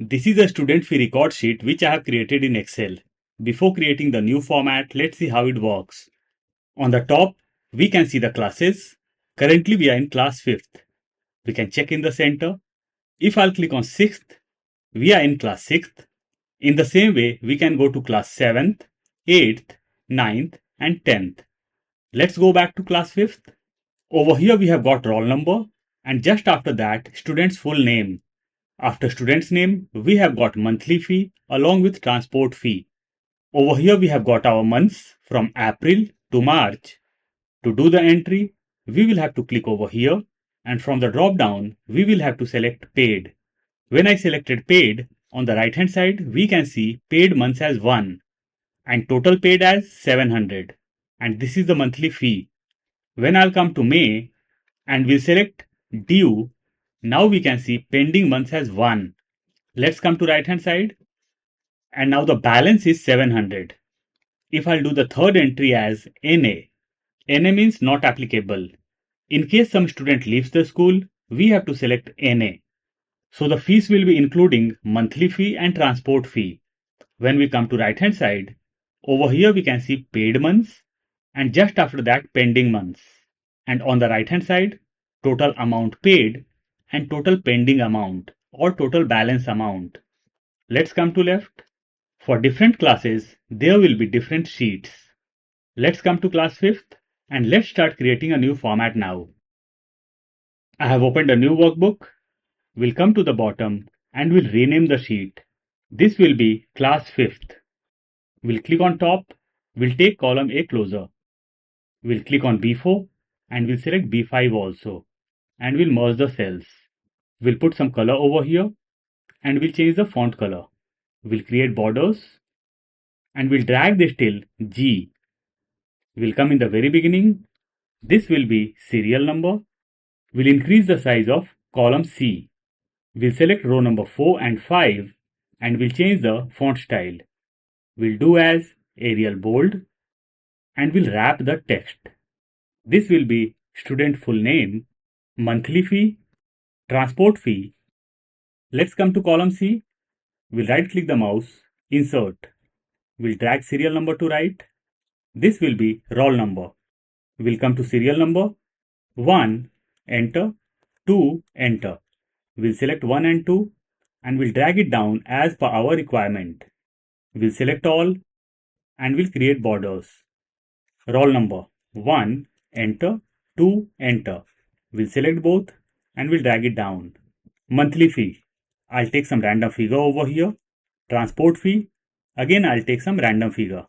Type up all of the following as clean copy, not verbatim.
This is a student fee record sheet which I have created in Excel. Before creating the new format, let's see how it works. On the top, we can see the classes. Currently, we are in class 5th. We can check in the center. If I'll click on 6th, we are in class 6th. In the same way, we can go to class 7th, 8th, 9th, and 10th. Let's go back to class 5th. Over here, we have got roll number, and just after that, student's full name. After student's name, we have got monthly fee along with transport fee. Over here we have got our months from April to March. To do the entry, we will have to click over here, and from the drop down, we will have to select paid. When I selected paid, on the right hand side, we can see paid months as 1 and total paid as 700. And this is the monthly fee. When I'll come to May and we'll select due, now we can see pending months as 1. Let's come to right hand side, and now the balance is 700. If I'll do the third entry as NA, NA means not applicable. In case some student leaves the school, we have to select NA. So the fees will be including monthly fee and transport fee. When we come to right hand side, over here we can see paid months and just after that pending months. And on the right hand side, total amount paid and total pending amount or total balance amount. Let's come to left. For different classes, there will be different sheets. Let's come to class 5th and let's start creating a new format now. I have opened a new workbook. We'll come to the bottom and we'll rename the sheet. This will be class 5th. We'll click on top. We'll take column A closer. We'll click on B4 and we'll select B5 also. And we'll merge the cells. We'll put some color over here and we'll change the font color. We'll create borders and we'll drag this till G. We'll come in the very beginning. This will be serial number. We'll increase the size of column C. We'll select row number 4 and 5 and we'll change the font style. We'll do as Arial bold and we'll wrap the text. This will be student full name, monthly fee, transport fee. Let's come to column C. We'll right click the mouse, insert. We'll drag serial number to right. This will be roll number. We'll come to serial number. 1, enter. 2, enter. We'll select 1 and 2 and we'll drag it down as per our requirement. We'll select all and we'll create borders. Roll number 1, enter. 2, enter. We'll select both and we'll drag it down. Monthly fee. I'll take some random figure over here. Transport fee. Again, I'll take some random figure.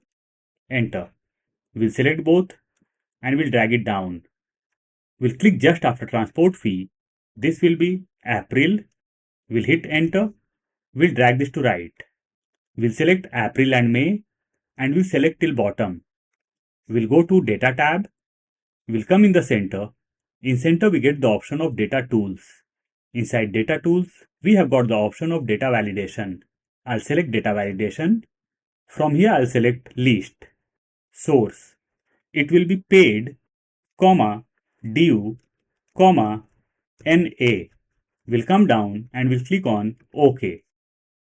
Enter. We'll select both and we'll drag it down. We'll click just after transport fee. This will be April. We'll hit enter. We'll drag this to right. We'll select April and May and we'll select till bottom. We'll go to data tab. We'll come in the center. In center we get the option of data tools. Inside data tools we have got the option of data validation. I'll select data validation. From here I'll select list. Source. It will be paid, comma, due, comma, NA. We'll come down and we'll click on OK.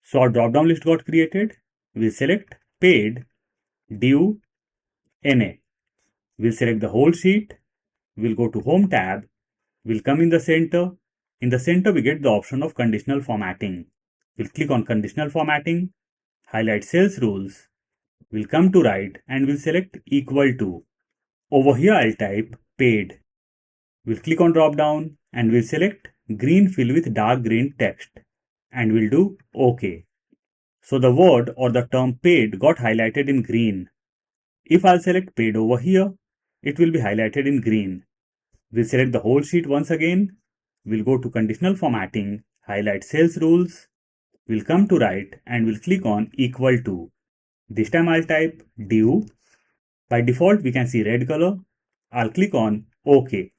So our drop down list got created. We'll select paid, due, NA. We'll select the whole sheet. We'll go to home tab. We'll come in the center. In the center we get the option of conditional formatting. We'll click on conditional formatting, highlight sales rules. We'll come to right and we'll select equal to. Over here I'll type paid. We'll click on drop down and we'll select green fill with dark green text and we'll do OK. So the word or the term paid got highlighted in green. If I'll select paid over here, it will be highlighted in green. We'll select the whole sheet once again. We'll go to conditional formatting, highlight sales rules. We'll come to right and we'll click on equal to. This time I'll type due. By default we can see red color. I'll click on OK.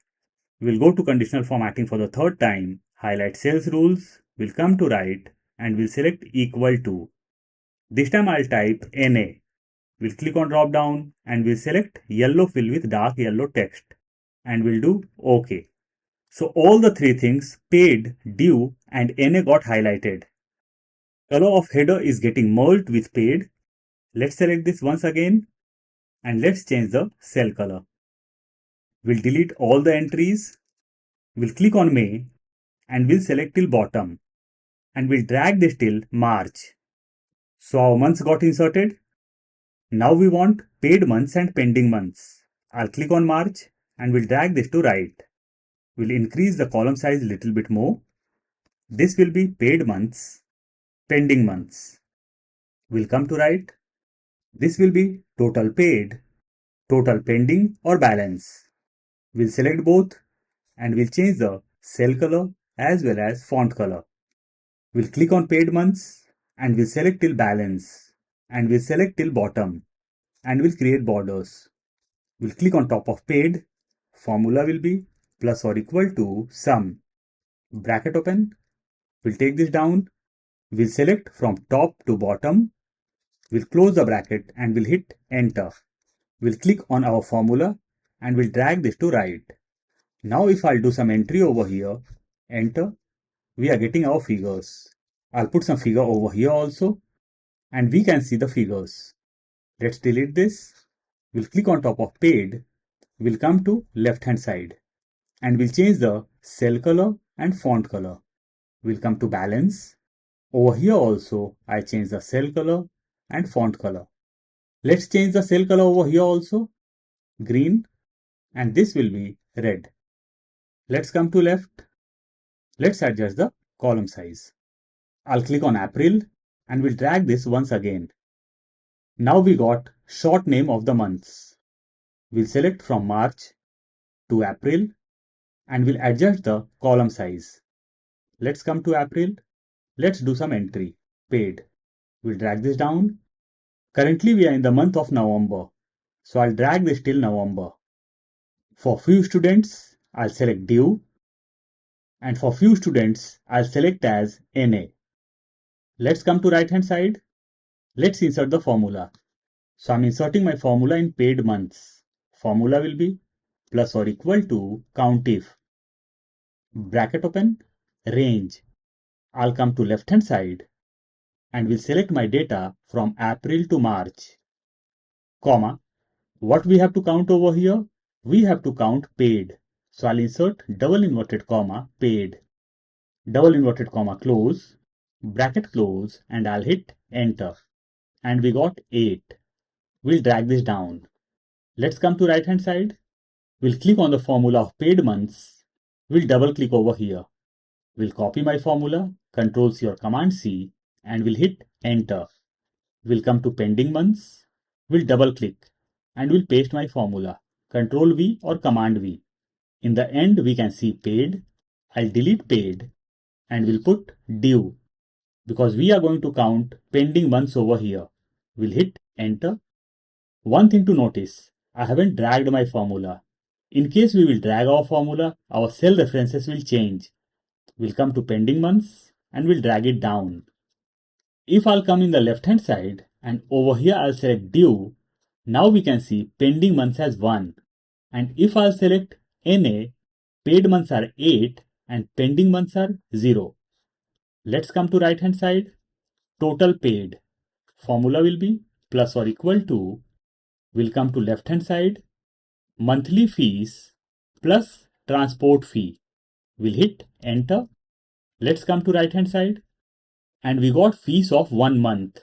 We'll go to conditional formatting for the third time, highlight sales rules. We'll come to right and we'll select equal to. This time I'll type NA. We'll click on drop down and we'll select yellow fill with dark yellow text and we'll do OK. So all the three things paid, due and NA got highlighted. Color of header is getting merged with paid. Let's select this once again and let's change the cell color. We'll delete all the entries. We'll click on May and we'll select till bottom and we'll drag this till March. So our months got inserted. Now we want paid months and pending months. I'll click on March and we'll drag this to right. We'll increase the column size a little bit more. This will be paid months, pending months. We'll come to right. This will be total paid, total pending or balance. We'll select both and we'll change the cell color as well as font color. We'll click on paid months and we'll select till balance and we'll select till bottom and we'll create borders. We'll click on top of paid. Formula will be plus or equal to sum. Bracket open. We'll take this down. We'll select from top to bottom. We'll close the bracket and we'll hit enter. We'll click on our formula and we'll drag this to right. Now if I'll do some entry over here, enter, we are getting our figures. I'll put some figure over here also and we can see the figures. Let's delete this. We'll click on top of paid. We'll come to left hand side and we'll change the cell color and font color. We'll come to balance. Over here also I change the cell color and font color. Let's change the cell color over here also, green, and this will be red. Let's come to left. Let's adjust the column size. I'll click on April and we'll drag this once again. Now we got short name of the months. We'll select from March to April and we'll adjust the column size. Let's come to April. Let's do some entry. Paid. We'll drag this down. Currently we are in the month of November. So I'll drag this till November. For few students, I'll select due. And for few students, I'll select as NA. Let's come to right hand side. Let's insert the formula. So I'm inserting my formula in paid months. Formula will be plus or equal to COUNTIF. Bracket open, range. I'll come to left hand side and will select my data from April to March. Comma. What we have to count over here? We have to count paid. So I'll insert double inverted comma paid. Double inverted comma close. Bracket close and I'll hit enter. And we got 8. We'll drag this down. Let's come to right hand side. We'll click on the formula of paid months. We'll double click over here. We'll copy my formula, Ctrl C or Command C, and we'll hit enter. We'll come to pending months. We'll double click and we'll paste my formula, Ctrl V or Command V. In the end, we can see paid. I'll delete paid and we'll put due because we are going to count pending months over here. We'll hit enter. One thing to notice, I haven't dragged my formula. In case we will drag our formula, our cell references will change. We'll come to pending months and we'll drag it down. If I'll come in the left hand side and over here I'll select due, now we can see pending months as 1. And if I'll select NA, paid months are 8 and pending months are 0. Let's come to right hand side. Total paid. Formula will be plus or equal to, we'll come to left hand side, monthly fees plus transport fee. We'll hit enter. Let's come to right hand side and we got fees of 1 month.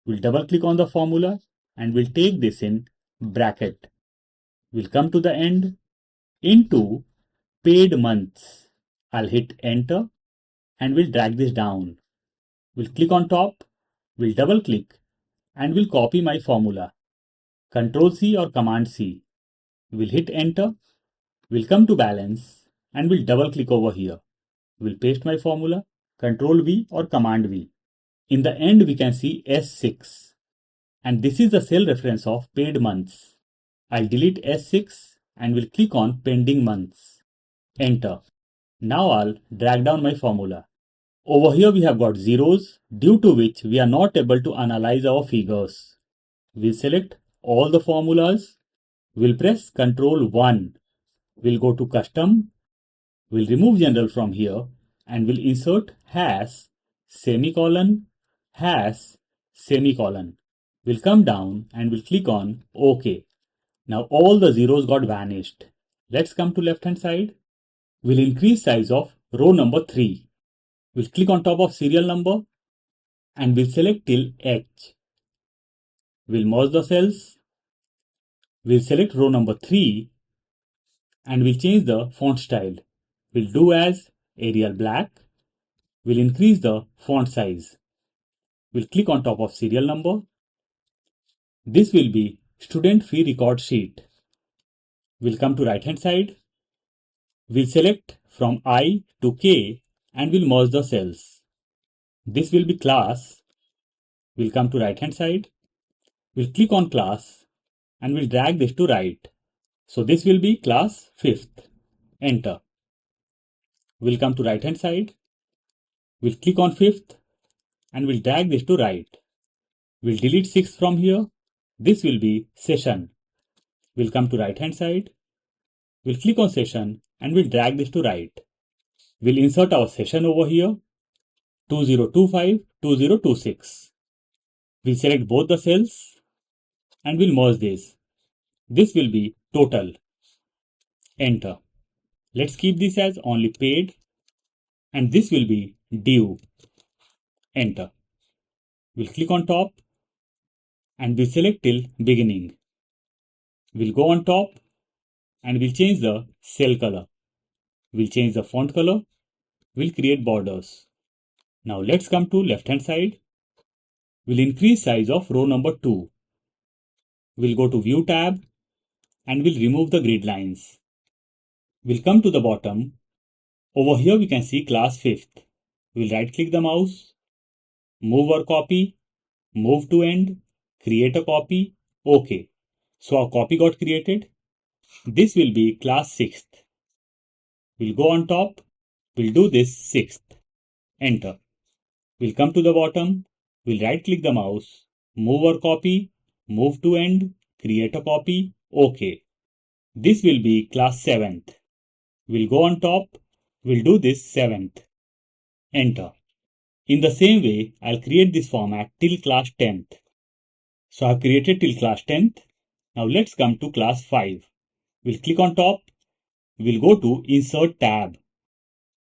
We'll double click on the formula and we'll take this in bracket. We'll come to the end into paid months. I'll hit enter and we'll drag this down. We'll click on top, we'll double click and we'll copy my formula. Ctrl C or Command C. We'll hit enter. We'll come to balance and we'll double click over here. We'll paste my formula, Ctrl V or Command V. In the end, we can see S6. And this is the cell reference of paid months. I'll delete S6 and will click on pending months. Enter. Now I'll drag down my formula. Over here we have got zeros, due to which we are not able to analyze our figures. We'll select all the formulas. We'll press Ctrl 1. We'll go to custom. We'll remove general from here and we'll insert hash, semicolon, has semicolon. We'll come down and we'll click on OK. Now all the zeros got vanished. Let's come to left hand side. We'll increase size of row number 3. We'll click on top of serial number and we'll select till H. We'll merge the cells. We'll select row number 3 and we'll change the font style. We'll do as Arial Black. We'll increase the font size. We'll click on top of serial number. This will be student fee record sheet. We'll come to right hand side. We'll select from I to K and we'll merge the cells. This will be class. We'll come to right hand side. We'll click on class and we'll drag this to right. So this will be class 5th. Enter. We'll come to right hand side. We'll click on 5th and we'll drag this to right. We'll delete 6th from here. This will be session. We'll come to right hand side. We'll click on session and we'll drag this to right. We'll insert our session over here 2025 2026. We'll select both the cells and we'll merge this. This will be total. Enter. Let's keep this as only paid and this will be due. Enter. We'll click on top and we'll select till beginning. We'll go on top and we'll change the cell color. We'll change the font color. We'll create borders. Now let's come to left hand side. We'll increase size of row number 2. We'll go to View tab and we'll remove the grid lines. We'll come to the bottom. Over here we can see class 5th. We'll right click the mouse, move our copy, move to end, create a copy, OK. So our copy got created. This will be class 6th. We'll go on top. We'll do this 6th. Enter. We'll come to the bottom. We'll right click the mouse, move our copy, move to end, create a copy, OK. This will be class 7th. We'll go on top. We'll do this 7th. Enter. In the same way, I'll create this format till class 10th. So I've created till class 10th. Now let's come to class 5. We'll click on top. We'll go to Insert tab.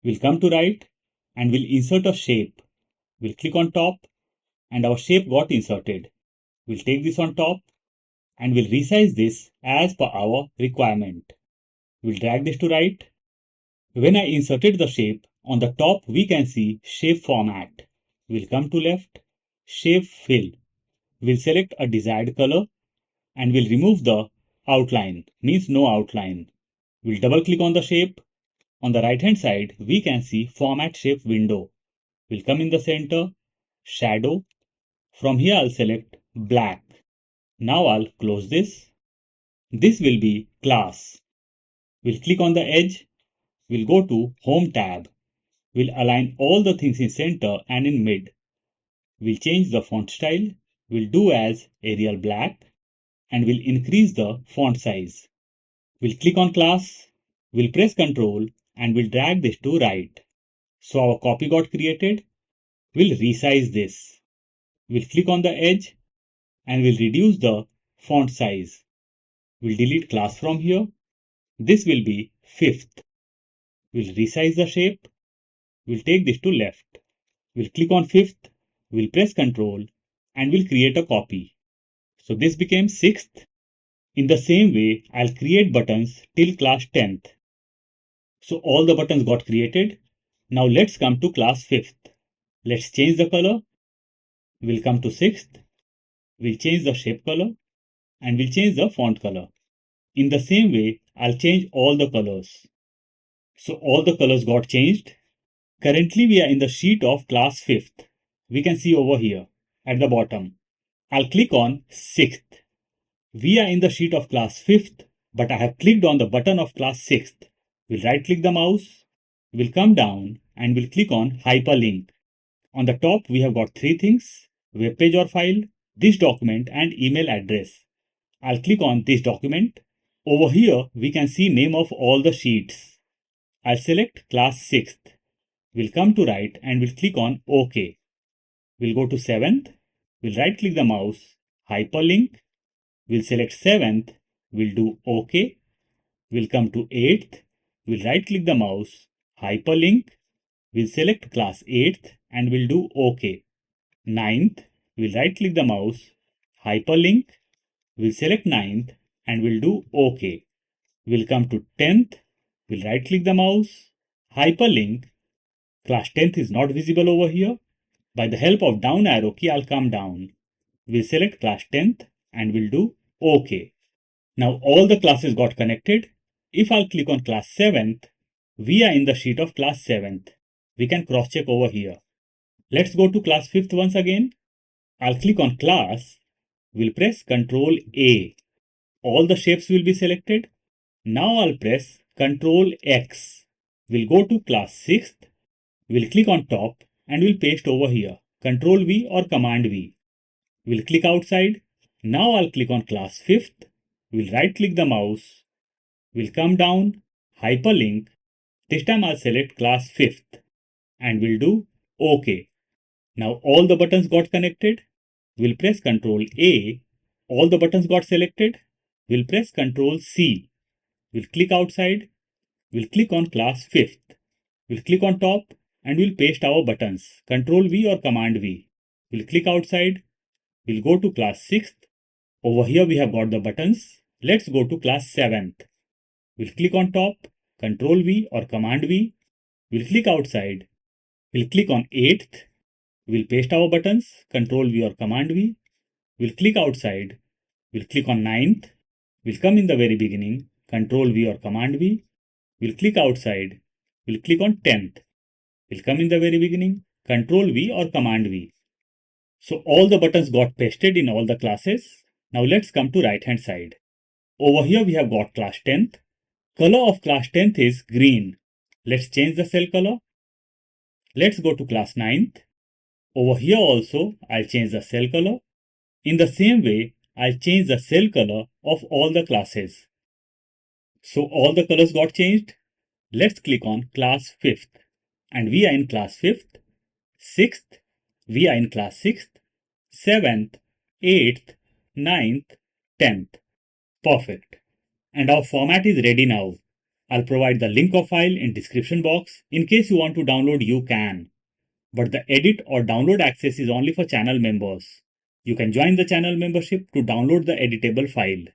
We'll come to right and we'll insert a shape. We'll click on top and our shape got inserted. We'll take this on top and we'll resize this as per our requirement. We'll drag this to right. When I inserted the shape, on the top we can see shape format. We'll come to left, shape fill. We'll select a desired color and we'll remove the outline, means no outline. We'll double click on the shape. On the right hand side, we can see format shape window. We'll come in the center, shadow. From here I'll select black. Now I'll close this. This will be class. We'll click on the edge. We'll go to Home tab. We'll align all the things in center and in mid. We'll change the font style. We'll do as Arial Black and we'll increase the font size. We'll click on class. We'll press Ctrl and we'll drag this to right. So our copy got created. We'll resize this. We'll click on the edge and we'll reduce the font size. We'll delete class from here. This will be 5th. We'll resize the shape. We'll take this to left. We'll click on 5th. We'll press Ctrl and we'll create a copy. So this became 6th. In the same way, I'll create buttons till class 10th. So all the buttons got created. Now let's come to class 5th. Let's change the color. We'll come to 6th. We'll change the shape color and we'll change the font color. In the same way, I'll change all the colors. So all the colors got changed. Currently we are in the sheet of class 5th. We can see over here at the bottom. I'll click on 6th. We are in the sheet of class 5th, but I have clicked on the button of class 6th. We'll right click the mouse. We'll come down and we'll click on hyperlink. On the top, we have got 3 things: web page or file, this document and email address. I'll click on this document. Over here, we can see name of all the sheets. I'll select class 6th. We'll come to right and we'll click on OK. We'll go to 7th. We'll right click the mouse, hyperlink. We'll select 7th. We'll do OK. We'll come to 8th. We'll right click the mouse, hyperlink. We'll select class 8th and we'll do OK. 9th. We'll right click the mouse, hyperlink. We'll select 9th and we'll do OK. We'll come to 10th. We'll right click the mouse, hyperlink. Class 10th is not visible over here. By the help of down arrow key, I'll come down. We'll select class 10th and we'll do OK. Now all the classes got connected. If I'll click on class 7th, we are in the sheet of class 7th. We can cross check over here. Let's go to class 5th once again. I'll click on class. We'll press Ctrl A. All the shapes will be selected. Now I'll press Ctrl X. We'll go to class 6th. We'll click on top and we'll paste over here. Ctrl V or Command V. We'll click outside. Now I'll click on class 5th. We'll right click the mouse. We'll come down, hyperlink. This time I'll select class 5th and we'll do OK. Now all the buttons got connected. We'll press Ctrl A. All the buttons got selected. We'll press Ctrl C. We'll click outside. We'll click on class 5th. We'll click on top and we'll paste our buttons. Ctrl V or Command V. We'll click outside. We'll go to class 6th. Over here we have got the buttons. Let's go to class 7th. We'll click on top, Ctrl V or Command V. We'll click outside. We'll click on 8th. We'll paste our buttons, Ctrl V or Command V. We'll click outside. We'll click on 9th. We'll come in the very beginning, Ctrl V or Command V. We'll click outside. We'll click on 10th. We'll come in the very beginning, Ctrl V or Command V. So all the buttons got pasted in all the classes. Now let's come to right hand side. Over here we have got class 10th. Color of class 10th is green. Let's change the cell color. Let's go to class 9th. Over here also I'll change the cell color. In the same way, I'll change the cell color of all the classes. So all the colors got changed. Let's click on class 5th. And we are in class 5th. 6th, we are in class 6th. 7th, 8th, 9th, 10th. Perfect. And our format is ready now. I'll provide the link of file in description box. In case you want to download, you can. But the edit or download access is only for channel members. You can join the channel membership to download the editable file.